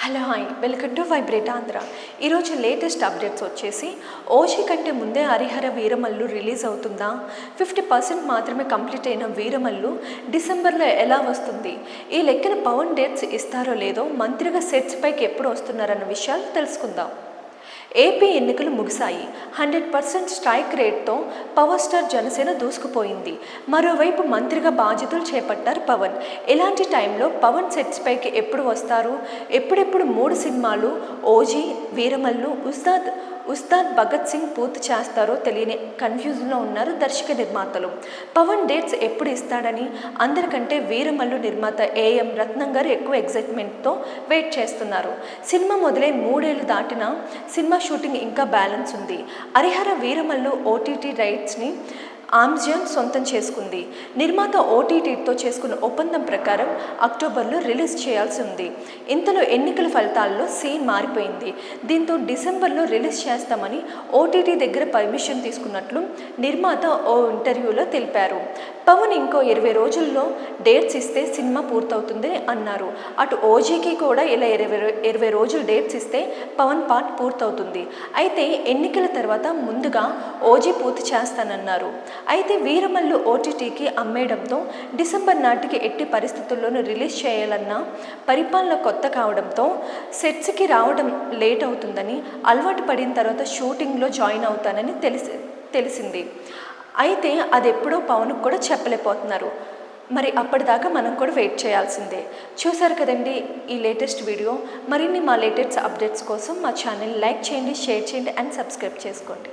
Hello hi welcome to vibrate Andhra. ఈరోజు latest updates వచ్చేసి OG కంటే ముందే హరిహర వీరమల్లు రిలీజ్ అవుతుందా, 50% మాత్రమే కంప్లీట్ అయిన వీరమల్లు డిసెంబర్లో ఎలా వస్తుంది, ఈ లెక్కన పవన్ డేట్స్ ఇస్తారో లేదో, మంత్రిగా సెట్స్ పైకి ఎప్పుడు వస్తున్నారన్న విషయాలు తెలుసుకుందాం. ఏపీ ఎన్నికలు ముగిశాయి. 100% స్ట్రైక్ రేట్తో పవర్ స్టార్ జనసేన దూసుకుపోయింది. మరోవైపు మంత్రిగా బాధ్యతలు చేపట్టారు పవన్. ఇలాంటి టైంలో పవన్ సెట్స్ పైకి ఎప్పుడు వస్తారు, ఎప్పుడెప్పుడు 3 సినిమాలు ఓజీ, వీరమల్లు, ఉస్తాద్ భగత్ సింగ్ పూర్తి చేస్తారో తెలియని కన్ఫ్యూజన్లో ఉన్నారు దర్శక నిర్మాతలు. పవన్ డేట్స్ ఎప్పుడు ఇస్తాడని అందరికంటే వీరమల్లు నిర్మాత ఏఎం రత్నం గారు ఎక్కువ ఎగ్జైట్మెంట్తో వెయిట్ చేస్తున్నారు. సినిమా మొదలై 3 ఏళ్లు దాటినా సినిమా షూటింగ్ ఇంకా బ్యాలెన్స్ ఉంది. హరిహర వీరమల్లు ఓటీటీ రైట్స్ని అమెజాన్ సొంతం చేసుకుంది. నిర్మాత ఓటీటీతో చేసుకున్న ఒప్పందం ప్రకారం అక్టోబర్లో రిలీజ్ చేయాల్సి ఉంది. ఇంతలో ఎన్నికల ఫలితాల్లో సీన్ మారిపోయింది. దీంతో డిసెంబర్లో రిలీజ్ చేస్తామని ఓటీటీ దగ్గర పర్మిషన్ తీసుకున్నట్లు నిర్మాత ఓ ఇంటర్వ్యూలో తెలిపారు. పవన్ ఇంకో 20 రోజుల్లో డేట్స్ ఇస్తే సినిమా పూర్తవుతుందని అన్నారు. అటు ఓజీకి కూడా ఇలా 20 రోజులు డేట్స్ ఇస్తే పవన్ పార్ట్ పూర్తవుతుంది. అయితే ఎన్నికల తర్వాత ముందుగా ఓజీ పూర్తి చేస్తానన్నారు. అయితే వీరమల్లు ఓటీటీకి అమ్మేయడంతో డిసెంబర్ నాటికి ఎట్టి పరిస్థితుల్లోనూ రిలీజ్ చేయాలన్న పరిపాలన కొత్త కావడంతో సెట్స్కి రావడం లేట్ అవుతుందని, అలవాటు పడిన తర్వాత షూటింగ్లో జాయిన్ అవుతానని తెలిసింది. అయితే అది ఎప్పుడో పవన్కు కూడా చెప్పలేకపోతున్నారు. మరి అప్పటిదాకా మనం కూడా వెయిట్ చేయాల్సిందే. చూసారు కదండి ఈ లేటెస్ట్ వీడియో. మరిన్ని మా లేటెస్ట్ అప్డేట్స్ కోసం మా ఛానల్ లైక్ చేయండి, షేర్ చేయండి అండ్ సబ్స్క్రైబ్ చేసుకోండి.